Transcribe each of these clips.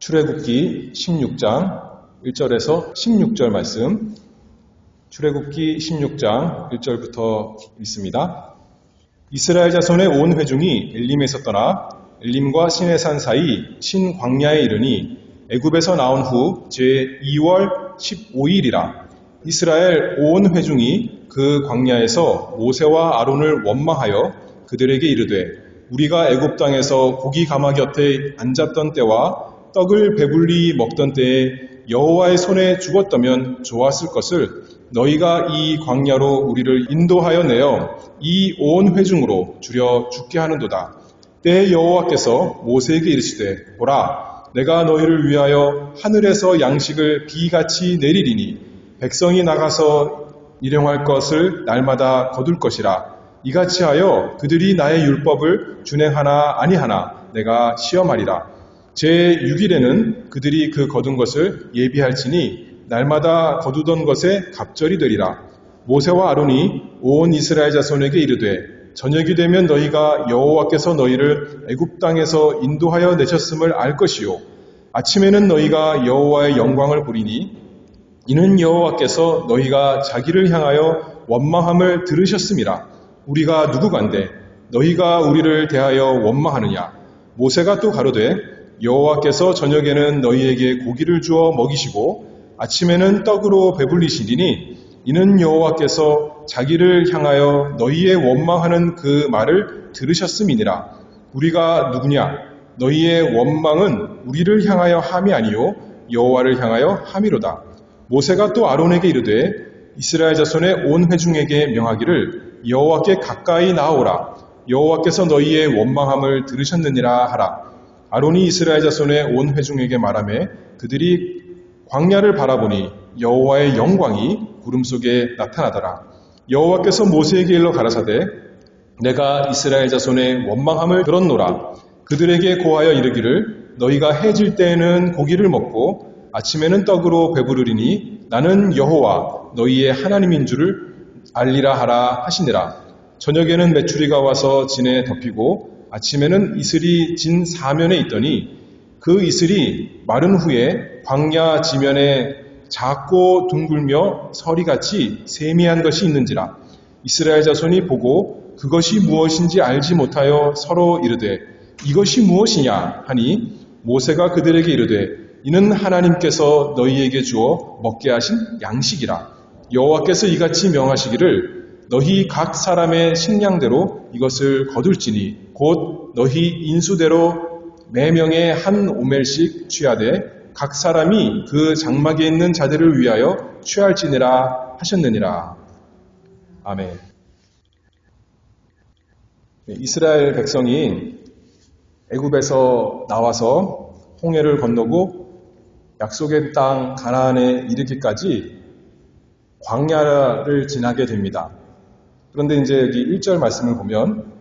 출애굽기 16장 1절에서 16절 말씀, 출애굽기 16장 1절부터 읽습니다. 이스라엘 자손의 온 회중이 엘림에서 떠나 엘림과 시내산 사이 신광야에 이르니 애굽에서 나온 후 제2월 15일이라. 이스라엘 온 회중이 그 광야에서 모세와 아론을 원망하여 그들에게 이르되, 우리가 애굽 땅에서 고기 가마 곁에 앉았던 때와 떡을 배불리 먹던 때에 여호와의 손에 죽었다면 좋았을 것을 너희가 이 광야로 우리를 인도하여 내어 이 온 회중으로 줄여 죽게 하는도다. 때에 여호와께서 모세에게 이르시되, 보라, 내가 너희를 위하여 하늘에서 양식을 비같이 내리리니 백성이 나가서 일용할 것을 날마다 거둘 것이라. 이같이 하여 그들이 나의 율법을 준행하나 아니하나 내가 시험하리라. 제6일에는 그들이 그 거둔 것을 예비할지니 날마다 거두던 것에 갑절이 되리라. 모세와 아론이 온 이스라엘 자손에게 이르되, 저녁이 되면 너희가 여호와께서 너희를 애굽 땅에서 인도하여 내셨음을 알 것이요, 아침에는 너희가 여호와의 영광을 보리니 이는 여호와께서 너희가 자기를 향하여 원망함을 들으셨음이라. 우리가 누구간데 너희가 우리를 대하여 원망하느냐. 모세가 또 가로되, 여호와께서 저녁에는 너희에게 고기를 주어 먹이시고 아침에는 떡으로 배불리시리니 이는 여호와께서 자기를 향하여 너희의 원망하는 그 말을 들으셨음이니라. 우리가 누구냐? 너희의 원망은 우리를 향하여 함이 아니요 여호와를 향하여 함이로다. 모세가 또 아론에게 이르되, 이스라엘 자손의 온 회중에게 명하기를 여호와께 가까이 나아오라. 여호와께서 너희의 원망함을 들으셨느니라 하라. 아론이 이스라엘 자손의 온 회중에게 말하매 그들이 광야를 바라보니 여호와의 영광이 구름 속에 나타나더라. 여호와께서 모세에게 일러 가라사대, 내가 이스라엘 자손의 원망함을 들었노라. 그들에게 고하여 이르기를, 너희가 해질 때에는 고기를 먹고 아침에는 떡으로 배부르리니 나는 여호와 너희의 하나님인 줄을 알리라 하라 하시니라. 저녁에는 메추리가 와서 진에 덮이고 아침에는 이슬이 진 사면에 있더니 그 이슬이 마른 후에 광야 지면에 작고 둥글며 서리같이 세미한 것이 있는지라. 이스라엘 자손이 보고 그것이 무엇인지 알지 못하여 서로 이르되, 이것이 무엇이냐 하니 모세가 그들에게 이르되, 이는 하나님께서 너희에게 주어 먹게 하신 양식이라. 여호와께서 이같이 명하시기를, 너희 각 사람의 식량대로 이것을 거둘지니 곧 너희 인수대로 매명에 한 오멜씩 취하되 각 사람이 그 장막에 있는 자들을 위하여 취할지니라 하셨느니라. 아멘. 이스라엘 백성이 애굽에서 나와서 홍해를 건너고 약속의 땅 가나안에 이르기까지 광야를 지나게 됩니다. 그런데 이제 여기 1절 말씀을 보면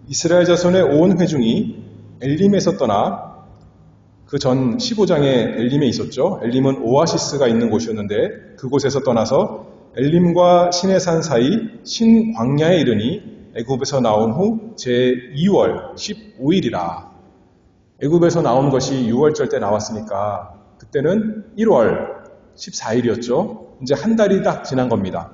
이스라엘 자손의 온 회중이 엘림에서 떠나, 그 전 15장에 엘림에 있었죠. 엘림은 오아시스가 있는 곳이었는데 그곳에서 떠나서 엘림과 시내산 사이 신광야에 이르니 애굽에서 나온 후 제2월 15일이라. 애굽에서 나온 것이 6월절 때 나왔으니까 그때는 1월 14일이었죠. 이제 한 달이 딱 지난 겁니다.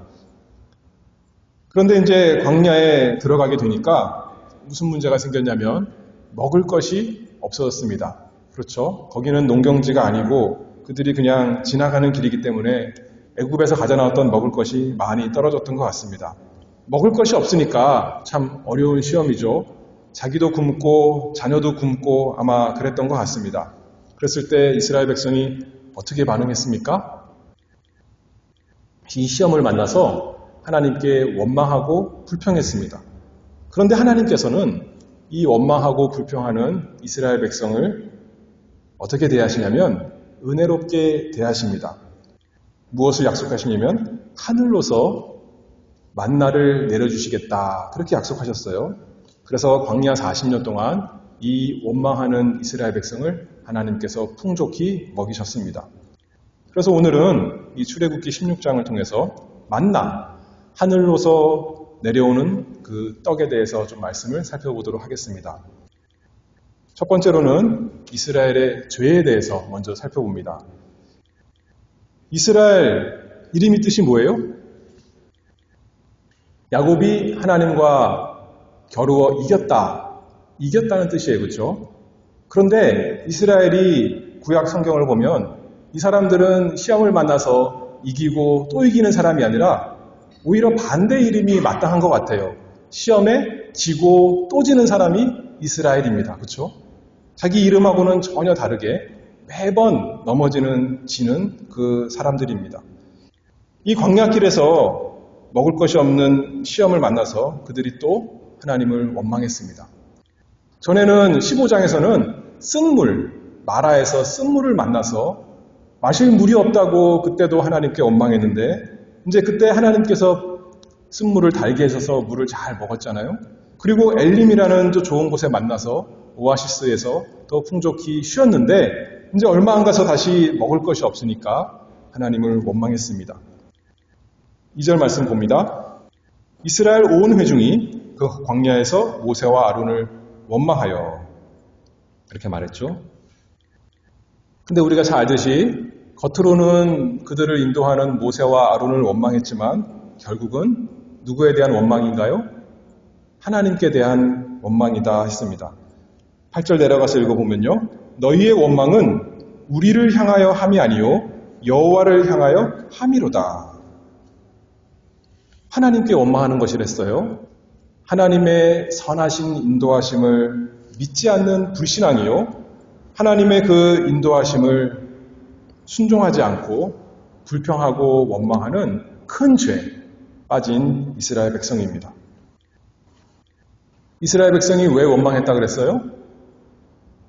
그런데 이제 광야에 들어가게 되니까 무슨 문제가 생겼냐면 먹을 것이 없어졌습니다. 그렇죠. 거기는 농경지가 아니고 그들이 그냥 지나가는 길이기 때문에 애굽에서 가져 나왔던 먹을 것이 많이 떨어졌던 것 같습니다. 먹을 것이 없으니까 참 어려운 시험이죠. 자기도 굶고 자녀도 굶고 아마 그랬던 것 같습니다. 그랬을 때 이스라엘 백성이 어떻게 반응했습니까? 이 시험을 만나서 하나님께 원망하고 불평했습니다. 그런데 하나님께서는 이 원망하고 불평하는 이스라엘 백성을 어떻게 대하시냐면 은혜롭게 대하십니다. 무엇을 약속하시냐면 하늘로서 만나를 내려주시겠다, 그렇게 약속하셨어요. 그래서 광야 40년 동안 이 원망하는 이스라엘 백성을 하나님께서 풍족히 먹이셨습니다. 그래서 오늘은 이 출애굽기 16장을 통해서 만나, 하늘로서 내려오는 그 떡에 대해서 좀 말씀을 살펴보도록 하겠습니다. 첫 번째로는 이스라엘의 죄에 대해서 먼저 살펴봅니다. 이스라엘 이름이 뜻이 뭐예요? 야곱이 하나님과 겨루어 이겼다는 뜻이에요. 그렇죠? 그런데 이스라엘이 구약 성경을 보면 이 사람들은 시험을 만나서 이기고 또 이기는 사람이 아니라 오히려 반대 이름이 마땅한 것 같아요. 시험에 지고 또 지는 사람이 이스라엘입니다. 그렇죠? 자기 이름하고는 전혀 다르게 매번 지는 그 사람들입니다. 이 광야길에서 먹을 것이 없는 시험을 만나서 그들이 또 하나님을 원망했습니다. 전에는 15장에서는 마라에서 쓴물을 만나서 마실 물이 없다고 그때도 하나님께 원망했는데 이제 그때 하나님께서 쓴물을 달게 해줘서 물을 잘 먹었잖아요. 그리고 엘림이라는 또 좋은 곳에 만나서 오아시스에서 더 풍족히 쉬었는데 이제 얼마 안 가서 다시 먹을 것이 없으니까 하나님을 원망했습니다. 2절 말씀 봅니다. 이스라엘 온 회중이 그 광야에서 모세와 아론을 원망하여 이렇게 말했죠. 근데 우리가 잘 알듯이 겉으로는 그들을 인도하는 모세와 아론을 원망했지만 결국은 누구에 대한 원망인가요? 하나님께 대한 원망이다 했습니다. 8절 내려가서 읽어보면요. 너희의 원망은 우리를 향하여 함이 아니요 여호와를 향하여 함이로다. 하나님께 원망하는 것이랬어요. 하나님의 선하신 인도하심을 믿지 않는 불신앙이요. 하나님의 그 인도하심을 순종하지 않고 불평하고 원망하는 큰 죄에 빠진 이스라엘 백성입니다. 이스라엘 백성이 왜 원망했다 그랬어요?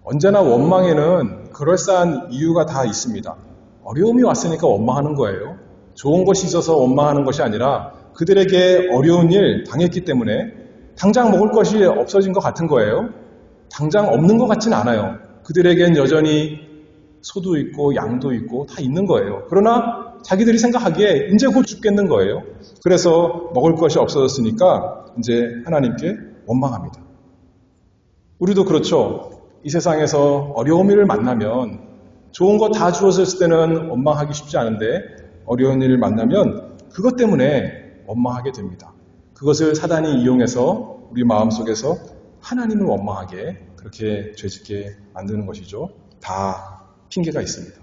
언제나 원망에는 그럴싸한 이유가 다 있습니다. 어려움이 왔으니까 원망하는 거예요. 좋은 것이 있어서 원망하는 것이 아니라 그들에게 어려운 일 당했기 때문에 당장 먹을 것이 없어진 것 같은 거예요. 당장 없는 것 같진 않아요. 그들에겐 여전히 소도 있고 양도 있고 다 있는 거예요. 그러나 자기들이 생각하기에 이제 곧 죽겠는 거예요. 그래서 먹을 것이 없어졌으니까 이제 하나님께 원망합니다. 우리도 그렇죠. 이 세상에서 어려운 일을 만나면 좋은 거 다 주어졌을 때는 원망하기 쉽지 않은데 어려운 일을 만나면 그것 때문에 원망하게 됩니다. 그것을 사단이 이용해서 우리 마음속에서 하나님을 원망하게 그렇게 죄짓게 만드는 것이죠. 다 핑계가 있습니다.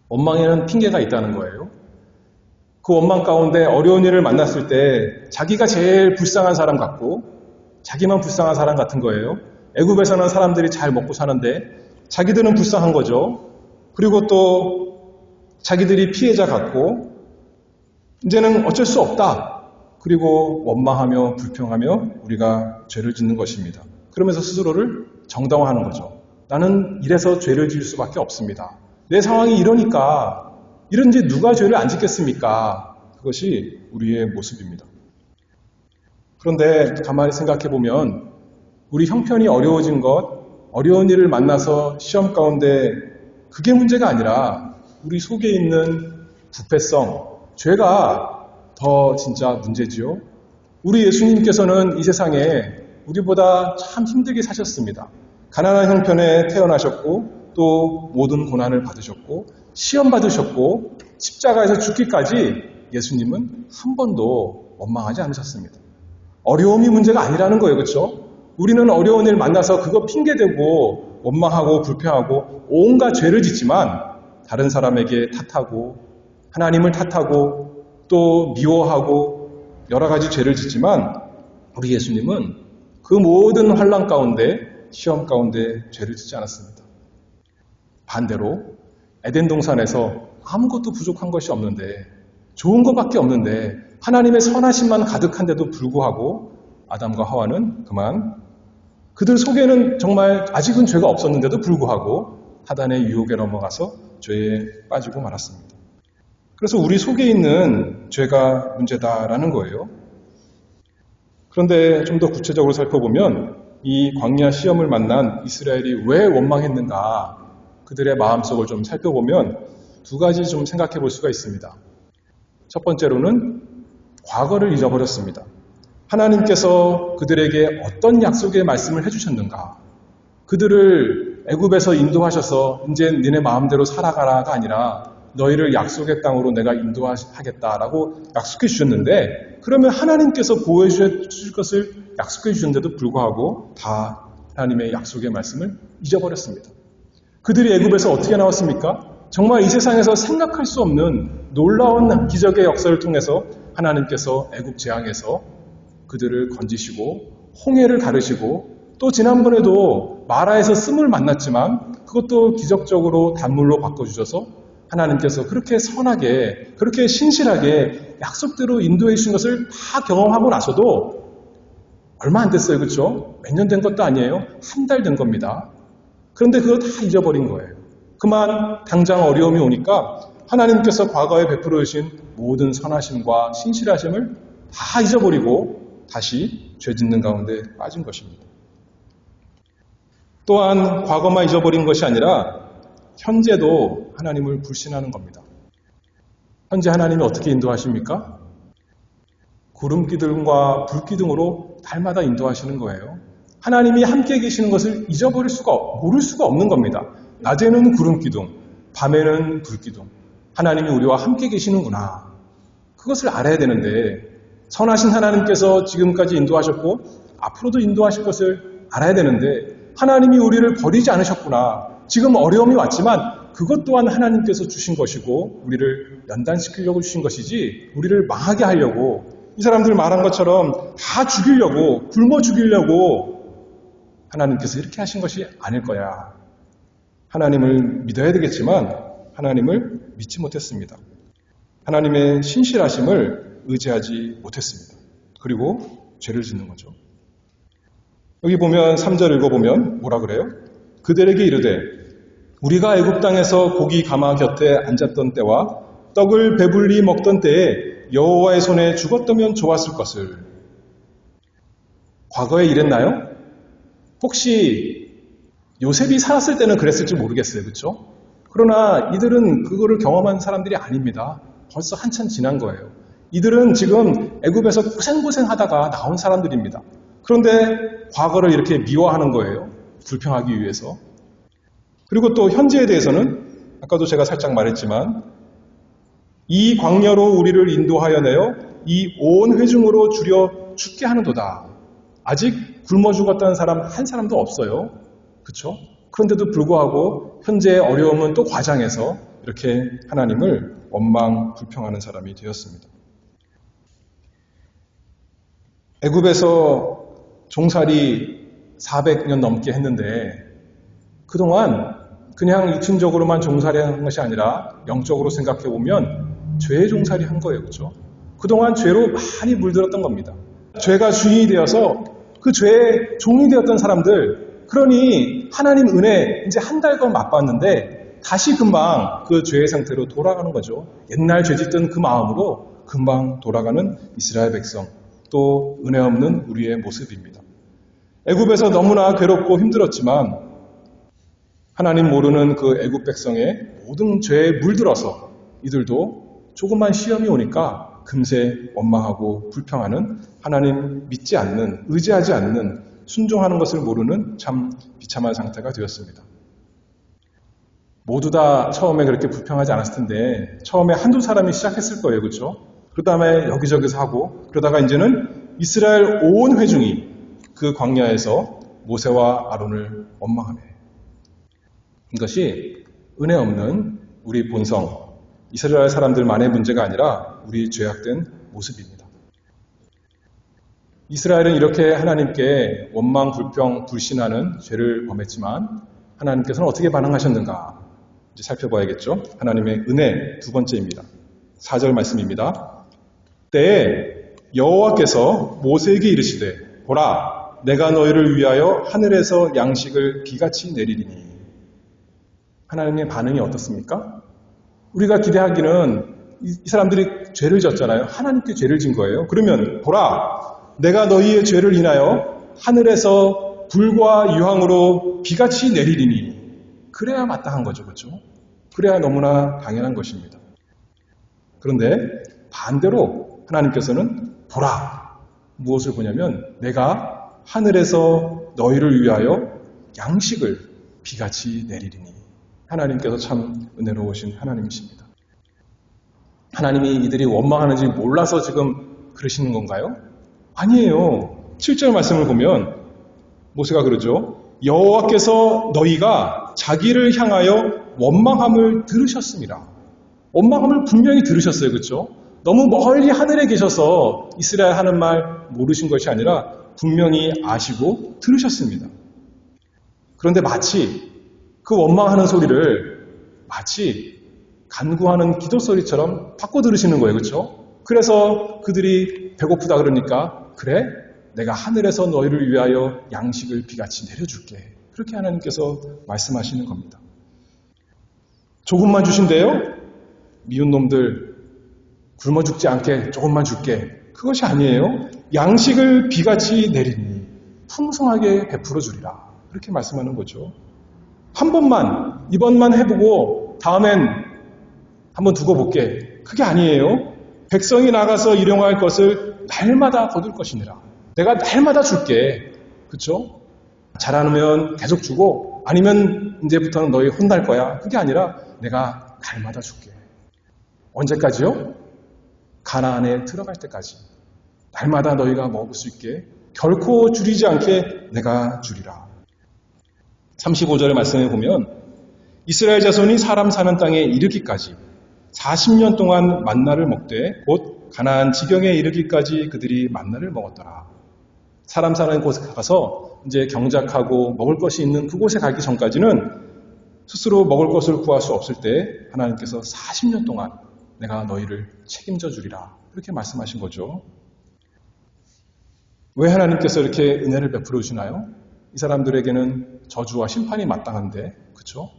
원망에는 핑계가 있다는 거예요. 그 원망 가운데 어려운 일을 만났을 때 자기가 제일 불쌍한 사람 같고 자기만 불쌍한 사람 같은 거예요. 애굽에서는 사람들이 잘 먹고 사는데 자기들은 불쌍한 거죠. 그리고 또 자기들이 피해자 같고 이제는 어쩔 수 없다. 그리고 원망하며 불평하며 우리가 죄를 짓는 것입니다. 그러면서 스스로를 정당화하는 거죠. 나는 이래서 죄를 지을 수밖에 없습니다. 내 상황이 이러니까 이런지 누가 죄를 안 짓겠습니까? 그것이 우리의 모습입니다. 그런데 가만히 생각해 보면 우리 형편이 어려워진 것, 어려운 일을 만나서 시험 가운데 그게 문제가 아니라 우리 속에 있는 부패성, 죄가 더 진짜 문제지요. 우리 예수님께서는 이 세상에 우리보다 참 힘들게 사셨습니다. 가난한 형편에 태어나셨고 또 모든 고난을 받으셨고 시험 받으셨고 십자가에서 죽기까지 예수님은 한 번도 원망하지 않으셨습니다. 어려움이 문제가 아니라는 거예요. 그렇죠? 우리는 어려운 일 만나서 그거 핑계대고 원망하고 불평하고 온갖 죄를 짓지만 다른 사람에게 탓하고 하나님을 탓하고 또 미워하고 여러 가지 죄를 짓지만 우리 예수님은 그 모든 환난 가운데 시험 가운데 죄를 짓지 않았습니다. 반대로 에덴 동산에서 아무것도 부족한 것이 없는데 좋은 것밖에 없는데 하나님의 선하심만 가득한데도 불구하고 아담과 하와는 그만 그들 속에는 정말 아직은 죄가 없었는데도 불구하고 사단의 유혹에 넘어가서 죄에 빠지고 말았습니다. 그래서 우리 속에 있는 죄가 문제다라는 거예요. 그런데 좀 더 구체적으로 살펴보면 이 광야 시험을 만난 이스라엘이 왜 원망했는가 그들의 마음속을 좀 살펴보면 두 가지 좀 생각해 볼 수가 있습니다. 첫 번째로는 과거를 잊어버렸습니다. 하나님께서 그들에게 어떤 약속의 말씀을 해주셨는가 그들을 애굽에서 인도하셔서 이제 니네 마음대로 살아가라가 아니라 너희를 약속의 땅으로 내가 인도하겠다라고 약속해 주셨는데, 그러면 하나님께서 보호해 주실 것을 약속해 주셨는데도 불구하고 다 하나님의 약속의 말씀을 잊어버렸습니다. 그들이 애굽에서 어떻게 나왔습니까? 정말 이 세상에서 생각할 수 없는 놀라운 기적의 역사를 통해서 하나님께서 애굽 재앙에서 그들을 건지시고 홍해를 가르시고, 또 지난번에도 마라에서 씀을 만났지만 그것도 기적적으로 단물로 바꿔주셔서 하나님께서 그렇게 선하게, 그렇게 신실하게 약속대로 인도해 주신 것을 다 경험하고 나서도 얼마 안 됐어요. 그렇죠? 몇 년 된 것도 아니에요. 한 달 된 겁니다. 그런데 그거 다 잊어버린 거예요. 그만 당장 어려움이 오니까 하나님께서 과거에 베풀어 주신 모든 선하심과 신실하심을 다 잊어버리고 다시 죄 짓는 가운데 빠진 것입니다. 또한 과거만 잊어버린 것이 아니라 현재도 하나님을 불신하는 겁니다. 현재 하나님이 어떻게 인도하십니까? 구름기둥과 불기둥으로 달마다 인도하시는 거예요. 하나님이 함께 계시는 것을 모를 수가 없는 겁니다. 낮에는 구름기둥, 밤에는 불기둥. 하나님이 우리와 함께 계시는구나. 그것을 알아야 되는데, 선하신 하나님께서 지금까지 인도하셨고 앞으로도 인도하실 것을 알아야 되는데, 하나님이 우리를 버리지 않으셨구나. 지금 어려움이 왔지만 그것 또한 하나님께서 주신 것이고 우리를 연단시키려고 주신 것이지 우리를 망하게 하려고, 이 사람들 말한 것처럼 다 죽이려고, 굶어 죽이려고 하나님께서 이렇게 하신 것이 아닐 거야. 하나님을 믿어야 되겠지만 하나님을 믿지 못했습니다. 하나님의 신실하심을 의지하지 못했습니다. 그리고 죄를 짓는 거죠. 여기 보면 3절 읽어보면 뭐라 그래요? 그들에게 이르되 우리가 애굽 땅에서 고기 가마 곁에 앉았던 때와 떡을 배불리 먹던 때에 여호와의 손에 죽었다면 좋았을 것을. 과거에 이랬나요? 혹시 요셉이 살았을 때는 그랬을지 모르겠어요. 그렇죠? 그러나 이들은 그거를 경험한 사람들이 아닙니다. 벌써 한참 지난 거예요. 이들은 지금 애굽에서 고생하다가 나온 사람들입니다. 그런데 과거를 이렇게 미워하는 거예요. 불평하기 위해서. 그리고 또 현재에 대해서는 아까도 제가 살짝 말했지만 이 광야로 우리를 인도하여 내어 이 온 회중으로 줄여 죽게 하는도다. 아직 굶어 죽었다는 사람 한 사람도 없어요. 그렇죠? 그런데도 불구하고 현재의 어려움은 또 과장해서 이렇게 하나님을 원망 불평하는 사람이 되었습니다. 애굽에서 종살이 400년 넘게 했는데 그동안 그냥 육신적으로만 종살이한 것이 아니라 영적으로 생각해보면 죄의 종살이 한 거예요. 그렇죠? 그동안 죄로 많이 물들었던 겁니다. 죄가 주인이 되어서 그 죄의 종이 되었던 사람들, 그러니 하나님 은혜 이제 한 달간 맛봤는데 다시 금방 그 죄의 상태로 돌아가는 거죠. 옛날 죄 짓던 그 마음으로 금방 돌아가는 이스라엘 백성, 또 은혜 없는 우리의 모습입니다. 애굽에서 너무나 괴롭고 힘들었지만 하나님 모르는 그 애굽 백성의 모든 죄에 물들어서 이들도 조금만 시험이 오니까 금세 원망하고 불평하는, 하나님 믿지 않는, 의지하지 않는, 순종하는 것을 모르는 참 비참한 상태가 되었습니다. 모두 다 처음에 그렇게 불평하지 않았을 텐데 처음에 한두 사람이 시작했을 거예요. 그렇죠? 그 다음에 여기저기서 하고 그러다가 이제는 이스라엘 온 회중이 그 광야에서 모세와 아론을 원망하네. 이것이 은혜 없는 우리 본성, 이스라엘 사람들만의 문제가 아니라 우리 죄악된 모습입니다. 이스라엘은 이렇게 하나님께 원망, 불평, 불신하는 죄를 범했지만 하나님께서는 어떻게 반응하셨는가 이제 살펴봐야겠죠. 하나님의 은혜 두 번째입니다. 4절 말씀입니다. 때에 여호와께서 모세에게 이르시되 보라 내가 너희를 위하여 하늘에서 양식을 비같이 내리리니. 하나님의 반응이 어떻습니까? 우리가 기대하기는 이 사람들이 죄를 졌잖아요. 하나님께 죄를 진 거예요. 그러면 보라 내가 너희의 죄를 인하여 하늘에서 불과 유황으로 비같이 내리리니. 그래야 마땅한 거죠. 그렇죠? 그래야 너무나 당연한 것입니다. 그런데 반대로 하나님께서는 보라. 무엇을 보냐면 내가 하늘에서 너희를 위하여 양식을 비같이 내리리니. 하나님께서 참 은혜로우신 하나님이십니다. 하나님이 이들이 원망하는지 몰라서 지금 그러시는 건가요? 아니에요. 7절 말씀을 보면 모세가 그러죠. 여호와께서 너희가 자기를 향하여 원망함을 들으셨습니다. 원망함을 분명히 들으셨어요. 그렇죠? 너무 멀리 하늘에 계셔서 이스라엘 하는 말 모르신 것이 아니라 분명히 아시고 들으셨습니다. 그런데 마치 그 원망하는 소리를 마치 간구하는 기도 소리처럼 바꿔 들으시는 거예요. 그렇죠? 그래서 그들이 배고프다 그러니까 그래? 내가 하늘에서 너희를 위하여 양식을 비같이 내려줄게. 그렇게 하나님께서 말씀하시는 겁니다. 조금만 주신대요? 미운 놈들 굶어 죽지 않게 조금만 줄게. 그것이 아니에요. 양식을 비같이 내리니 풍성하게 베풀어 주리라. 그렇게 말씀하는 거죠. 한 번만, 이번만 해보고 다음엔 한번 두고 볼게. 그게 아니에요. 백성이 나가서 일용할 것을 날마다 거둘 것이니라. 내가 날마다 줄게. 그렇죠? 잘하면 계속 주고 아니면 이제부터는 너희 혼날 거야. 그게 아니라 내가 날마다 줄게. 언제까지요? 가나안에 들어갈 때까지. 날마다 너희가 먹을 수 있게 결코 줄이지 않게 내가 주리라. 35절의 말씀에 보면 이스라엘 자손이 사람 사는 땅에 이르기까지 40년 동안 만나를 먹되 곧 가나안 지경에 이르기까지 그들이 만나를 먹었더라. 사람 사는 곳에 가서 이제 경작하고 먹을 것이 있는 그곳에 가기 전까지는 스스로 먹을 것을 구할 수 없을 때 하나님께서 40년 동안 내가 너희를 책임져 주리라. 그렇게 말씀하신 거죠. 왜 하나님께서 이렇게 은혜를 베풀어 주시나요? 이 사람들에게는 저주와 심판이 마땅한데, 그렇죠?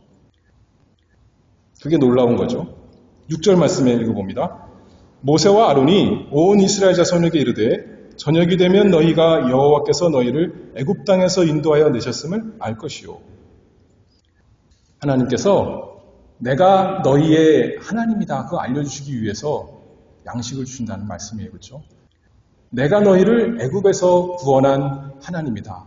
그게 놀라운 거죠. 6절 말씀에 읽어봅니다. 모세와 아론이 온 이스라엘 자손에게 이르되 저녁이 되면 너희가 여호와께서 너희를 애굽 땅에서 인도하여 내셨음을 알 것이요. 하나님께서 내가 너희의 하나님이다. 그거 알려주시기 위해서 양식을 주신다는 말씀이에요. 그렇죠? 내가 너희를 애굽에서 구원한 하나님이다.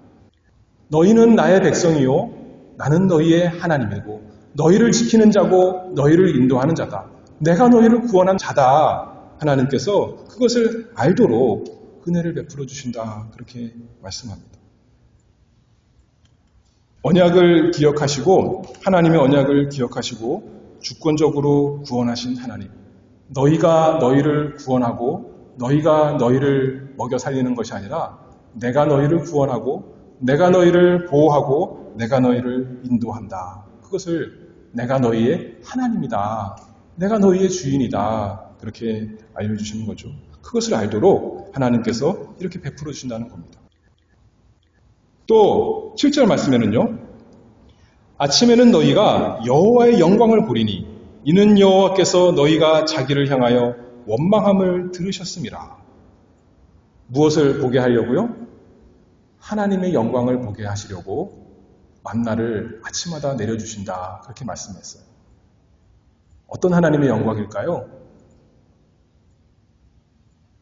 너희는 나의 백성이요. 나는 너희의 하나님이고 너희를 지키는 자고 너희를 인도하는 자다. 내가 너희를 구원한 자다. 하나님께서 그것을 알도록 은혜를 베풀어 주신다. 그렇게 말씀합니다. 언약을 기억하시고 하나님의 언약을 기억하시고 주권적으로 구원하신 하나님. 너희가 너희를 구원하고 너희가 너희를 먹여 살리는 것이 아니라 내가 너희를 구원하고 내가 너희를 보호하고 내가 너희를 인도한다. 그것을 내가 너희의 하나님이다. 내가 너희의 주인이다. 그렇게 알려주시는 거죠. 그것을 알도록 하나님께서 이렇게 베풀어 주신다는 겁니다. 또 7절 말씀에는요. 아침에는 너희가 여호와의 영광을 보리니 이는 여호와께서 너희가 자기를 향하여 원망함을 들으셨음이라. 무엇을 보게 하려고요? 하나님의 영광을 보게 하시려고 만나를 아침마다 내려주신다. 그렇게 말씀했어요. 어떤 하나님의 영광일까요?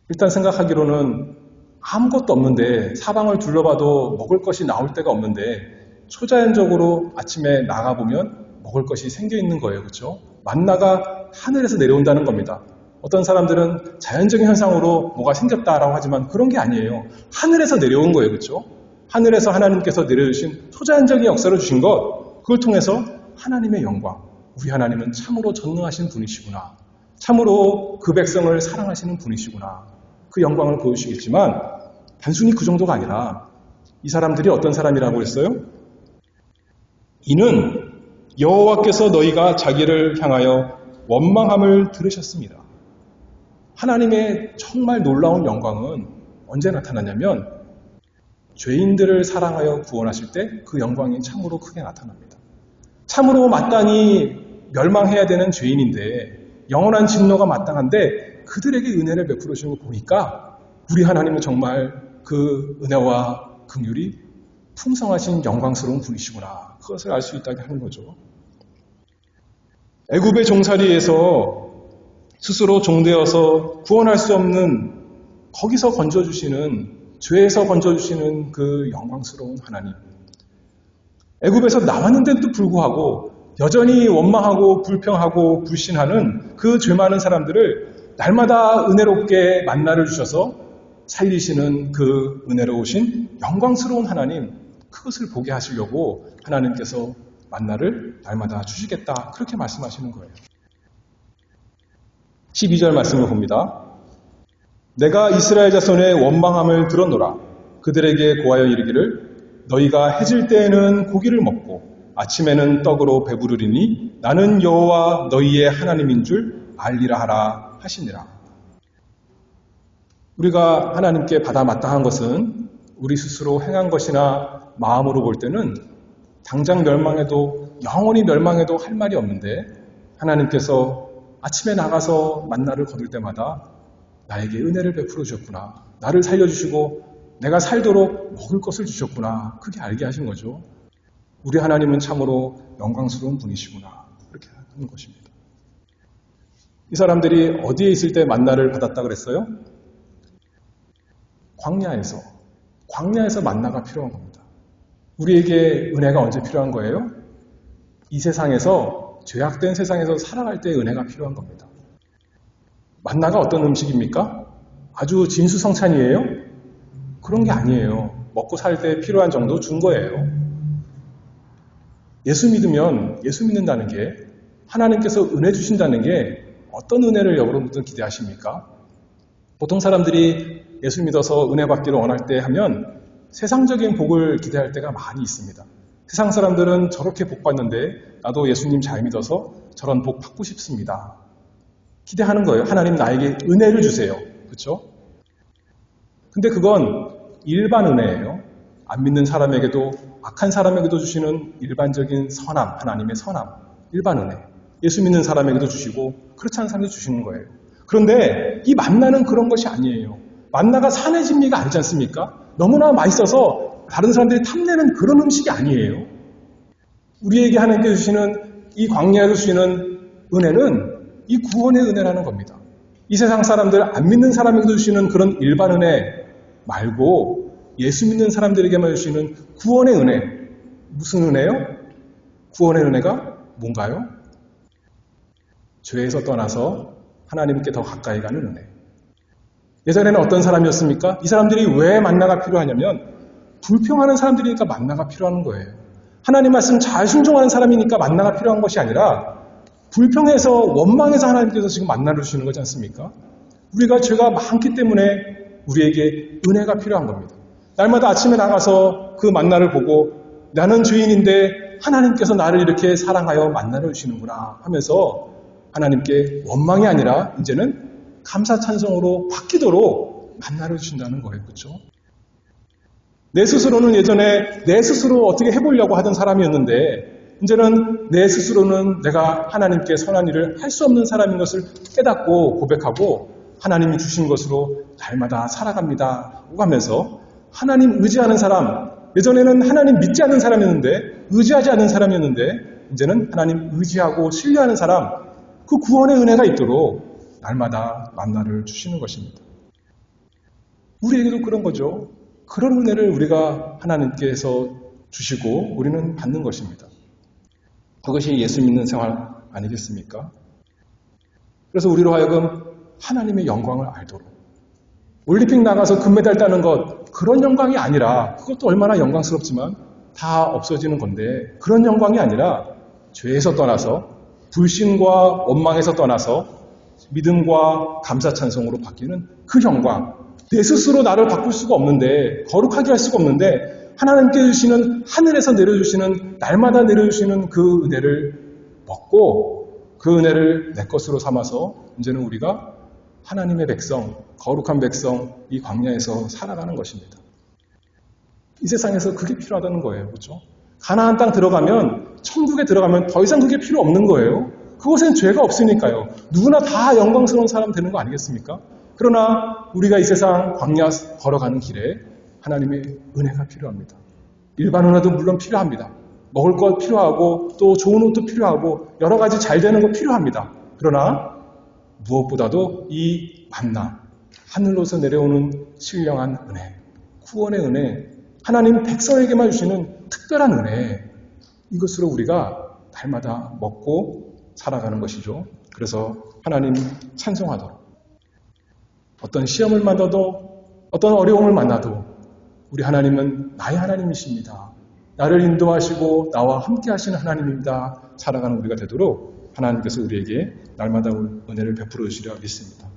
일단 생각하기로는 아무것도 없는데 사방을 둘러봐도 먹을 것이 나올 데가 없는데 초자연적으로 아침에 나가보면 먹을 것이 생겨 있는 거예요. 그렇죠? 만나가 하늘에서 내려온다는 겁니다. 어떤 사람들은 자연적인 현상으로 뭐가 생겼다라고 하지만 그런 게 아니에요. 하늘에서 내려온 거예요. 그렇죠? 하늘에서 하나님께서 내려주신 초자연적인 역사를 주신 것, 그걸 통해서 하나님의 영광, 우리 하나님은 참으로 전능하신 분이시구나. 참으로 그 백성을 사랑하시는 분이시구나. 그 영광을 보여주시겠지만 단순히 그 정도가 아니라 이 사람들이 어떤 사람이라고 했어요? 이는 여호와께서 너희가 자기를 향하여 원망함을 들으셨습니다. 하나님의 정말 놀라운 영광은 언제 나타나냐면 죄인들을 사랑하여 구원하실 때 그 영광이 참으로 크게 나타납니다. 참으로 마땅히 멸망해야 되는 죄인인데 영원한 진노가 마땅한데 그들에게 은혜를 베풀어 주는 걸 보니까 우리 하나님은 정말 그 은혜와 긍휼이 풍성하신 영광스러운 분이시구나. 그것을 알 수 있다고 하는 거죠. 애굽의 종살이에서 스스로 종되어서 구원할 수 없는 거기서 건져주시는 죄에서 건져주시는 그 영광스러운 하나님. 애굽에서 나왔는데도 불구하고 여전히 원망하고 불평하고 불신하는 그 죄 많은 사람들을 날마다 은혜롭게 만나를 주셔서 살리시는 그 은혜로우신 영광스러운 하나님, 그것을 보게 하시려고 하나님께서 만나를 날마다 주시겠다, 그렇게 말씀하시는 거예요. 12절 말씀을 봅니다. 내가 이스라엘 자손의 원망함을 들었노라. 그들에게 고하여 이르기를 너희가 해질 때에는 고기를 먹고 아침에는 떡으로 배부르리니 나는 여호와 너희의 하나님인 줄 알리라 하라 하시니라. 우리가 하나님께 받아 마땅한 것은 우리 스스로 행한 것이나 마음으로 볼 때는 당장 멸망해도, 영원히 멸망해도 할 말이 없는데, 하나님께서 아침에 나가서 만나를 거둘 때마다 나에게 은혜를 베풀어 주셨구나, 나를 살려주시고 내가 살도록 먹을 것을 주셨구나, 그게 알게 하신 거죠. 우리 하나님은 참으로 영광스러운 분이시구나, 그렇게 하는 것입니다. 이 사람들이 어디에 있을 때 만나를 받았다 그랬어요? 광야에서 만나가 필요한 겁니다. 우리에게 은혜가 언제 필요한 거예요? 이 세상에서, 죄악된 세상에서 살아갈 때 은혜가 필요한 겁니다. 만나가 어떤 음식입니까? 아주 진수성찬이에요? 그런 게 아니에요. 먹고 살 때 필요한 정도 준 거예요. 예수 믿으면, 예수 믿는다는 게, 하나님께서 은혜 주신다는 게 어떤 은혜를 여러분들은 기대하십니까? 보통 사람들이 예수 믿어서 은혜 받기를 원할 때 하면 세상적인 복을 기대할 때가 많이 있습니다. 세상 사람들은 저렇게 복 받는데 나도 예수님 잘 믿어서 저런 복 받고 싶습니다, 기대하는 거예요. 하나님 나에게 은혜를 주세요. 그렇죠? 근데 그건 일반 은혜예요. 안 믿는 사람에게도, 악한 사람에게도 주시는 일반적인 선함, 하나님의 선함, 일반 은혜. 예수 믿는 사람에게도 주시고 그렇지 않은 사람에게도 주시는 거예요. 그런데 이 만나는 그런 것이 아니에요. 만나가 산의 진미가 아니지 않습니까? 너무나 맛있어서 다른 사람들이 탐내는 그런 음식이 아니에요. 우리에게 하나님께 주시는, 이 광야에서 주시는 은혜는 이 구원의 은혜라는 겁니다. 이 세상 사람들, 안 믿는 사람에게도 주시는 그런 일반 은혜 말고 예수 믿는 사람들에게만 주시는 구원의 은혜. 무슨 은혜요? 구원의 은혜가 뭔가요? 죄에서 떠나서 하나님께 더 가까이 가는 은혜. 예전에는 어떤 사람이었습니까? 이 사람들이 왜 만나가 필요하냐면 불평하는 사람들이니까 만나가 필요한 거예요. 하나님 말씀 잘 순종하는 사람이니까 만나가 필요한 것이 아니라 불평해서, 원망해서 하나님께서 지금 만나를 주시는 거지 않습니까? 우리가 죄가 많기 때문에 우리에게 은혜가 필요한 겁니다. 날마다 아침에 나가서 그 만나를 보고 나는 죄인인데 하나님께서 나를 이렇게 사랑하여 만나를 주시는구나 하면서 하나님께 원망이 아니라 이제는 감사 찬송으로 바뀌도록 만나를 주신다는 거예요. 그렇죠? 내 스스로는 예전에 내 스스로 어떻게 해보려고 하던 사람이었는데 이제는 내 스스로는 내가 하나님께 선한 일을 할 수 없는 사람인 것을 깨닫고 고백하고 하나님이 주신 것으로 날마다 살아갑니다 하면서 하나님 의지하는 사람, 예전에는 하나님 믿지 않는 사람이었는데, 의지하지 않는 사람이었는데 이제는 하나님 의지하고 신뢰하는 사람, 그 구원의 은혜가 있도록 날마다 만나를 주시는 것입니다. 우리에게도 그런 거죠. 그런 은혜를 우리가 하나님께서 주시고 우리는 받는 것입니다. 그것이 예수 믿는 생활 아니겠습니까? 그래서 우리로 하여금 하나님의 영광을 알도록, 올림픽 나가서 금메달 따는 것, 그런 영광이 아니라, 그것도 얼마나 영광스럽지만 다 없어지는 건데, 그런 영광이 아니라 죄에서 떠나서, 불신과 원망에서 떠나서 믿음과 감사 찬송으로 바뀌는 그 영광, 내 스스로 나를 바꿀 수가 없는데, 거룩하게 할 수가 없는데 하나님께 주시는, 하늘에서 내려주시는, 날마다 내려주시는 그 은혜를 먹고 그 은혜를 내 것으로 삼아서 이제는 우리가 하나님의 백성, 거룩한 백성, 이 광야에서 살아가는 것입니다. 이 세상에서 그게 필요하다는 거예요. 그렇죠? 가나안 땅 들어가면, 천국에 들어가면 더 이상 그게 필요 없는 거예요. 그곳엔 죄가 없으니까요. 누구나 다 영광스러운 사람 되는 거 아니겠습니까? 그러나 우리가 이 세상 광야 걸어가는 길에 하나님의 은혜가 필요합니다. 일반 은혜도 물론 필요합니다. 먹을 것 필요하고 또 좋은 옷도 필요하고 여러 가지 잘 되는 거 필요합니다. 그러나 무엇보다도 이 만나, 하늘로서 내려오는 신령한 은혜, 구원의 은혜, 하나님 백성에게만 주시는 특별한 은혜, 이것으로 우리가 날마다 먹고 살아가는 것이죠. 그래서 하나님 찬송하도록 어떤 시험을 만나도 어떤 어려움을 만나도 우리 하나님은 나의 하나님이십니다. 나를 인도하시고 나와 함께 하시는 하나님입니다. 살아가는 우리가 되도록 하나님께서 우리에게 날마다 은혜를 베풀어 주시려 믿습니다.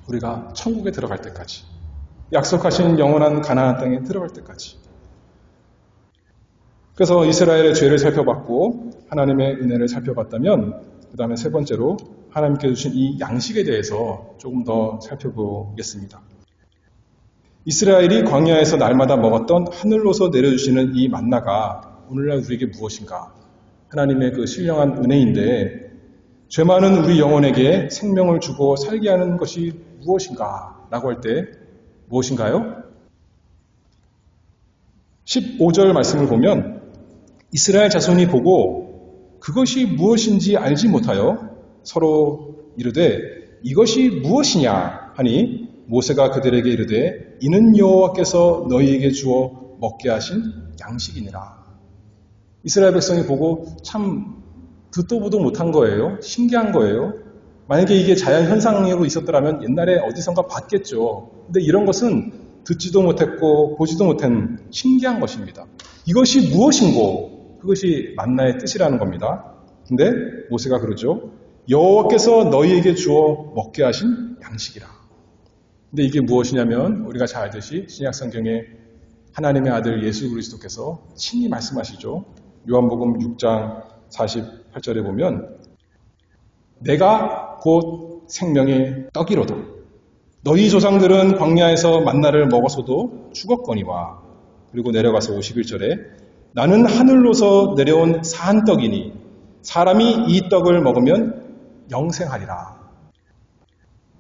우리가 천국에 들어갈 때까지, 약속하신 영원한 가나안 땅에 들어갈 때까지. 그래서 이스라엘의 죄를 살펴봤고 하나님의 은혜를 살펴봤다면 그 다음에 세 번째로 하나님께 주신 이 양식에 대해서 조금 더 살펴보겠습니다. 이스라엘이 광야에서 날마다 먹었던 하늘로서 내려주시는 이 만나가 오늘날 우리에게 무엇인가? 하나님의 그 신령한 은혜인데 죄 많은 우리 영혼에게 생명을 주고 살게 하는 것이 무엇인가? 라고 할 때 무엇인가요? 15절 말씀을 보면 이스라엘 자손이 보고 그것이 무엇인지 알지 못하여 서로 이르되 이것이 무엇이냐 하니 모세가 그들에게 이르되 이는 여호와께서 너희에게 주어 먹게 하신 양식이니라. 이스라엘 백성이 보고 참 듣도 보도 못한 거예요. 신기한 거예요. 만약에 이게 자연현상으로 있었더라면 옛날에 어디선가 봤겠죠. 근데 이런 것은 듣지도 못했고 보지도 못한 신기한 것입니다. 이것이 무엇인고 그것이 만나의 뜻이라는 겁니다. 근데 모세가 그러죠. 여호와께서 너희에게 주어 먹게 하신 양식이라. 근데 이게 무엇이냐면 우리가 잘 알듯이 신약 성경에 하나님의 아들 예수 그리스도께서 친히 말씀하시죠. 요한복음 6장 48절에 보면 내가 곧 생명의 떡이로다. 너희 조상들은 광야에서 만나를 먹어서도 죽었거니와. 그리고 내려가서 51절에 나는 하늘로서 내려온 산 떡이니 사람이 이 떡을 먹으면 영생하리라.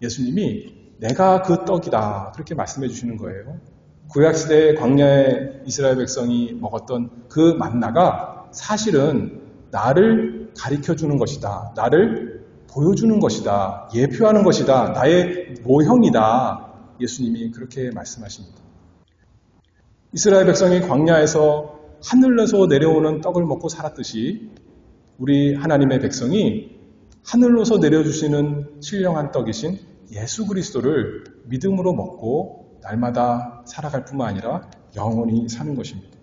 예수님이 내가 그 떡이다 그렇게 말씀해 주시는 거예요. 구약시대의 광야의 이스라엘 백성이 먹었던 그 만나가 사실은 나를 가리켜주는 것이다. 나를 보여주는 것이다. 예표하는 것이다. 나의 모형이다. 예수님이 그렇게 말씀하십니다. 이스라엘 백성이 광야에서 하늘로서 내려오는 떡을 먹고 살았듯이 우리 하나님의 백성이 하늘로서 내려주시는 신령한 떡이신 예수 그리스도를 믿음으로 먹고 날마다 살아갈 뿐만 아니라 영원히 사는 것입니다.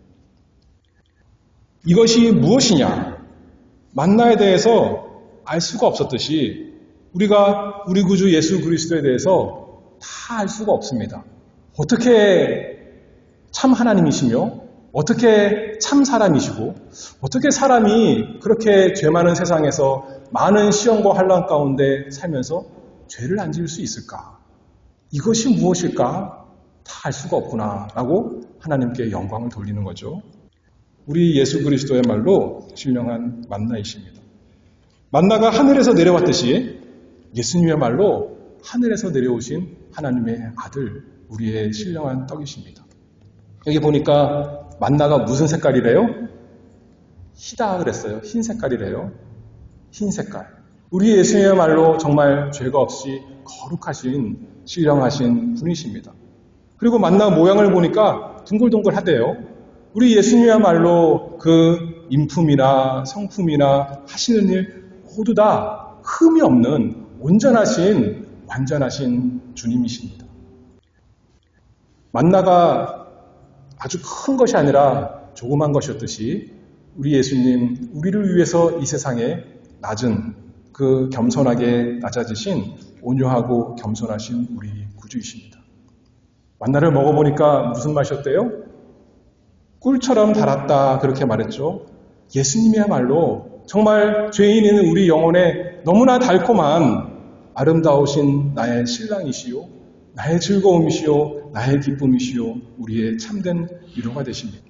이것이 무엇이냐? 만나에 대해서 알 수가 없었듯이 우리가 우리 구주 예수 그리스도에 대해서 다 알 수가 없습니다. 어떻게 참 하나님이시며 어떻게 참 사람이시고 어떻게 사람이 그렇게 죄 많은 세상에서 많은 시험과 환난 가운데 살면서 죄를 안 지을 수 있을까? 이것이 무엇일까? 다 알 수가 없구나 라고 하나님께 영광을 돌리는 거죠. 우리 예수 그리스도야말로 신령한 만나이십니다. 만나가 하늘에서 내려왔듯이 예수님이야말로 하늘에서 내려오신 하나님의 아들, 우리의 신령한 떡이십니다. 여기 보니까 만나가 무슨 색깔이래요? 희다 그랬어요. 흰 색깔이래요. 흰 색깔. 우리 예수님이야말로 정말 죄가 없이 거룩하신 신령하신 분이십니다. 그리고 만나 모양을 보니까 둥글둥글하대요. 우리 예수님이야말로 그 인품이나 성품이나 하시는 일 모두 다 흠이 없는 온전하신 완전하신 주님이십니다. 만나가 아주 큰 것이 아니라 조그만 것이었듯이 우리 예수님, 우리를 위해서 이 세상에 낮은 그 겸손하게 낮아지신 온유하고 겸손하신 우리 구주이십니다. 만나를 먹어보니까 무슨 맛이었대요? 꿀처럼 달았다 그렇게 말했죠. 예수님이야말로 정말 죄인인 우리 영혼에 너무나 달콤한 아름다우신 나의 신랑이시요 나의 즐거움이시요 나의 기쁨이시요 우리의 참된 위로가 되십니다.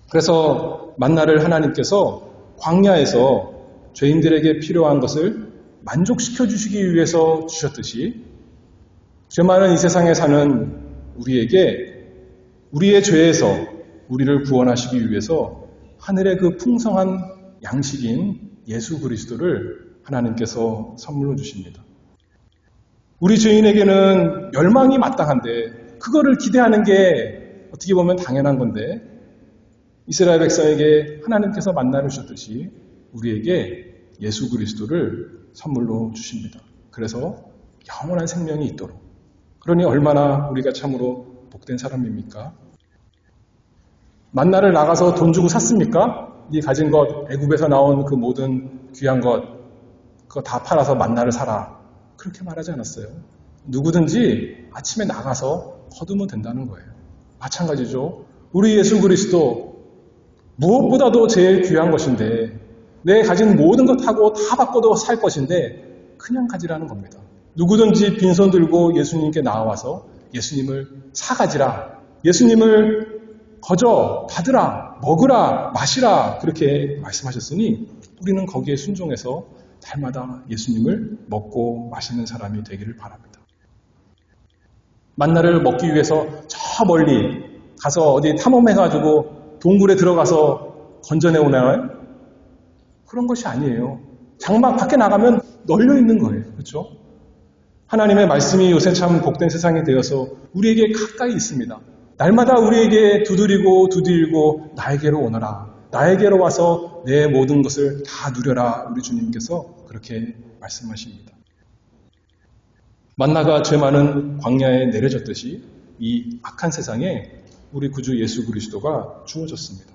그래서 만나를 하나님께서 광야에서 죄인들에게 필요한 것을 만족시켜 주시기 위해서 주셨듯이 죄 많은 이 세상에 사는 우리에게 우리의 죄에서 우리를 구원하시기 위해서 하늘의 그 풍성한 양식인 예수 그리스도를 하나님께서 선물로 주십니다. 우리 죄인에게는 멸망이 마땅한데 그거를 기대하는 게 어떻게 보면 당연한 건데 이스라엘 백성에게 하나님께서 만나를 주셨듯이 우리에게 예수 그리스도를 선물로 주십니다. 그래서 영원한 생명이 있도록. 그러니 얼마나 우리가 참으로 복된 사람입니까? 만나를 나가서 돈 주고 샀습니까? 네 가진 것, 애굽에서 나온 그 모든 귀한 것, 그거 다 팔아서 만나를 사라. 그렇게 말하지 않았어요. 누구든지 아침에 나가서 거두면 된다는 거예요. 마찬가지죠. 우리 예수 그리스도 무엇보다도 제일 귀한 것인데 내 가진 모든 것하고 다 바꿔도 살 것인데 그냥 가지라는 겁니다. 누구든지 빈손 들고 예수님께 나와서 예수님을 사가지라. 예수님을 거저 받으라. 먹으라. 마시라. 그렇게 말씀하셨으니 우리는 거기에 순종해서 날마다 예수님을 먹고 마시는 사람이 되기를 바랍니다. 만나를 먹기 위해서 저 멀리 가서 어디 탐험해가지고 동굴에 들어가서 건져내 오나요? 그런 것이 아니에요. 장막 밖에 나가면 널려 있는 거예요. 그렇죠? 하나님의 말씀이 요새 참 복된 세상이 되어서 우리에게 가까이 있습니다. 날마다 우리에게 두드리고 나에게로 오너라. 나에게로 와서 내 모든 것을 다 누려라. 우리 주님께서 그렇게 말씀하십니다. 만나가 죄 많은 광야에 내려졌듯이 이 악한 세상에 우리 구주 예수 그리스도가 주어졌습니다.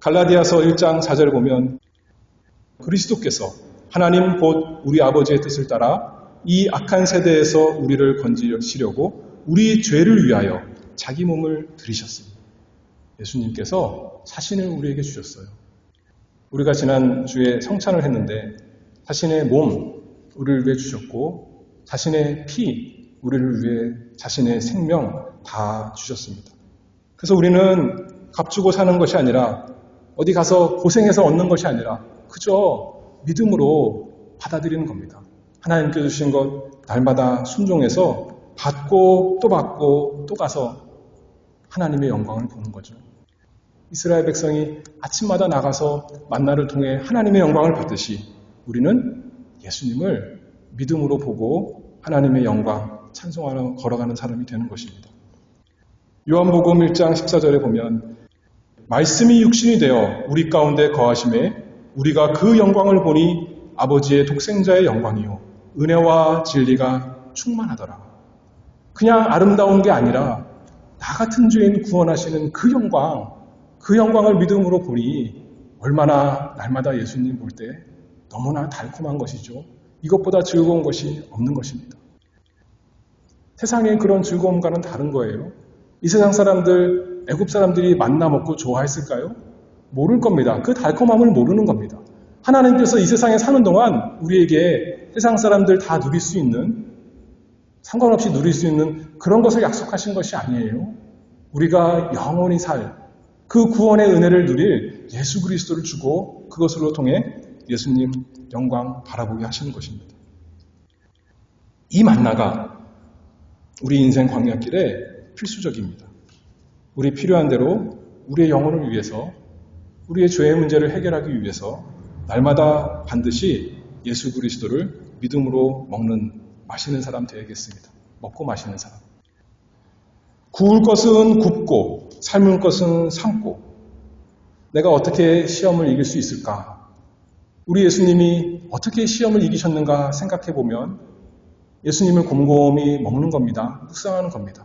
갈라디아서 1장 4절 보면 그리스도께서 하나님 곧 우리 아버지의 뜻을 따라 이 악한 세대에서 우리를 건지시려고 우리 죄를 위하여 자기 몸을 들이셨습니다. 예수님께서 자신을 우리에게 주셨어요. 우리가 지난 주에 성찬을 했는데 자신의 몸 우리를 위해 주셨고 자신의 피 우리를 위해 자신의 생명 다 주셨습니다. 그래서 우리는 값주고 사는 것이 아니라 어디 가서 고생해서 얻는 것이 아니라 그저 믿음으로 받아들이는 겁니다. 하나님께 주신 것 날마다 순종해서 받고 또 가서 하나님의 영광을 보는 거죠. 이스라엘 백성이 아침마다 나가서 만나를 통해 하나님의 영광을 받듯이 우리는 예수님을 믿음으로 보고 하나님의 영광 찬송하며 걸어가는 사람이 되는 것입니다. 요한복음 1장 14절에 보면 말씀이 육신이 되어 우리 가운데 거하심에 우리가 그 영광을 보니 아버지의 독생자의 영광이요 은혜와 진리가 충만하더라. 그냥 아름다운 게 아니라 나 같은 죄인 구원하시는 그 영광을 믿음으로 보니 얼마나 날마다 예수님 볼 때 너무나 달콤한 것이죠. 이것보다 즐거운 것이 없는 것입니다. 세상의 그런 즐거움과는 다른 거예요. 이 세상 사람들, 애굽 사람들이 만나 먹고 좋아했을까요? 모를 겁니다. 그 달콤함을 모르는 겁니다. 하나님께서 이 세상에 사는 동안 우리에게 세상 사람들 다 누릴 수 있는, 상관없이 누릴 수 있는 그런 것을 약속하신 것이 아니에요. 우리가 영원히 살 그 구원의 은혜를 누릴 예수 그리스도를 주고 그것으로 통해 예수님 영광 바라보게 하시는 것입니다. 이 만나가 우리 인생 광야길에 필수적입니다. 우리 필요한 대로 우리의 영혼을 위해서 우리의 죄의 문제를 해결하기 위해서 날마다 반드시 예수 그리스도를 믿음으로 마시는 사람 되야겠습니다. 먹고 마시는 사람. 구울 것은 굽고 삶을 것은 삶고 내가 어떻게 시험을 이길 수 있을까? 우리 예수님이 어떻게 시험을 이기셨는가 생각해보면 예수님을 곰곰이 먹는 겁니다. 묵상하는 겁니다.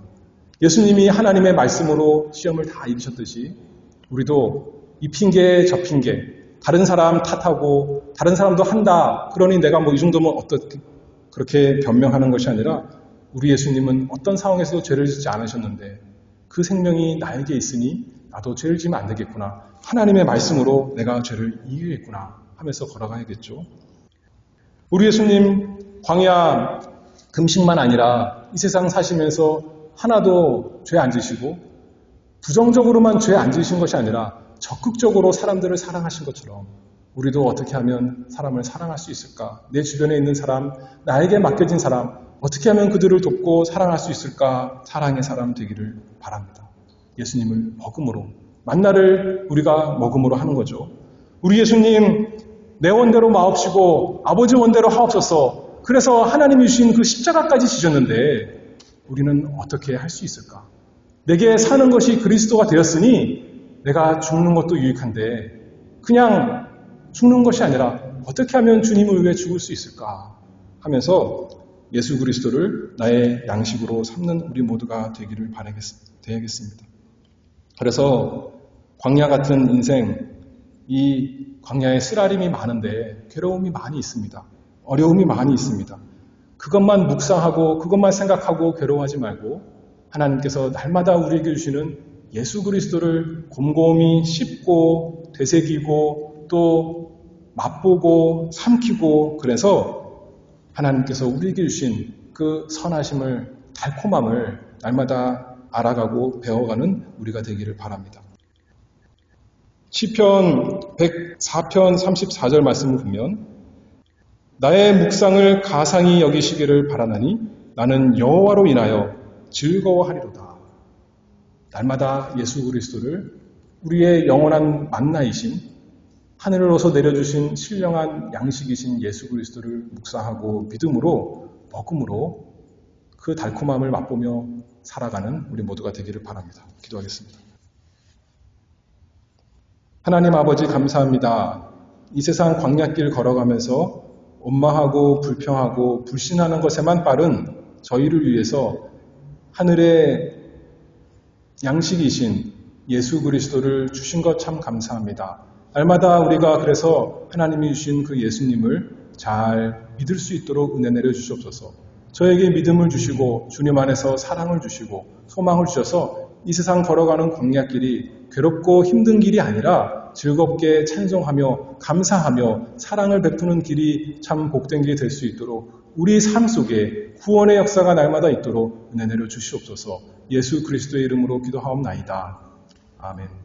예수님이 하나님의 말씀으로 시험을 다 이기셨듯이 우리도 이 핑계 저 핑계 다른 사람 탓하고 다른 사람도 한다. 그러니 내가 이 정도면 어떻게 그렇게 변명하는 것이 아니라 우리 예수님은 어떤 상황에서도 죄를 짓지 않으셨는데 그 생명이 나에게 있으니 나도 죄를 지면 안 되겠구나. 하나님의 말씀으로 내가 죄를 이기겠구나 하면서 걸어가야겠죠. 우리 예수님 광야 금식만 아니라 이 세상 사시면서 하나도 죄 안 지시고 부정적으로만 죄 안 지신 것이 아니라 적극적으로 사람들을 사랑하신 것처럼 우리도 어떻게 하면 사람을 사랑할 수 있을까? 내 주변에 있는 사람, 나에게 맡겨진 사람 어떻게 하면 그들을 돕고 사랑할 수 있을까? 사랑의 사람 되기를 바랍니다. 예수님을 먹음으로 만나를 우리가 먹음으로 하는 거죠. 우리 예수님 내 원대로 마옵시고 아버지 원대로 하옵소서. 그래서 하나님이 주신 그 십자가까지 지셨는데 우리는 어떻게 할 수 있을까? 내게 사는 것이 그리스도가 되었으니 내가 죽는 것도 유익한데 그냥 죽는 것이 아니라 어떻게 하면 주님을 위해 죽을 수 있을까 하면서 예수 그리스도를 나의 양식으로 삼는 우리 모두가 되기를 바라겠습니다. 그래서 광야 같은 인생, 이 광야에 쓰라림이 많은데 괴로움이 많이 있습니다. 어려움이 많이 있습니다. 그것만 묵상하고 그것만 생각하고 괴로워하지 말고 하나님께서 날마다 우리에게 주시는 예수 그리스도를 곰곰이 씹고 되새기고 또 맛보고 삼키고 그래서 하나님께서 우리에게 주신 그 선하심을 달콤함을 날마다 알아가고 배워가는 우리가 되기를 바랍니다. 시편 104편 34절 말씀을 보면 나의 묵상을 가상히 여기시기를 바라나니 나는 여호와로 인하여 즐거워하리로다. 날마다 예수 그리스도를 우리의 영원한 만나이신 하늘로서 내려주신 신령한 양식이신 예수 그리스도를 묵상하고 믿음으로 먹음으로 그 달콤함을 맛보며 살아가는 우리 모두가 되기를 바랍니다. 기도하겠습니다. 하나님 아버지 감사합니다. 이 세상 광야길 걸어가면서 원망하고 불평하고 불신하는 것에만 빠른 저희를 위해서 하늘의 양식이신 예수 그리스도를 주신 것 참 감사합니다. 날마다 우리가 그래서 하나님이 주신 그 예수님을 잘 믿을 수 있도록 은혜 내려 주시옵소서. 저에게 믿음을 주시고 주님 안에서 사랑을 주시고 소망을 주셔서 이 세상 걸어가는 광야길이 괴롭고 힘든 길이 아니라 즐겁게 찬송하며 감사하며 사랑을 베푸는 길이 참 복된 길이 될 수 있도록 우리 삶 속에 구원의 역사가 날마다 있도록 은혜 내려 주시옵소서. 예수 그리스도의 이름으로 기도하옵나이다. 아멘.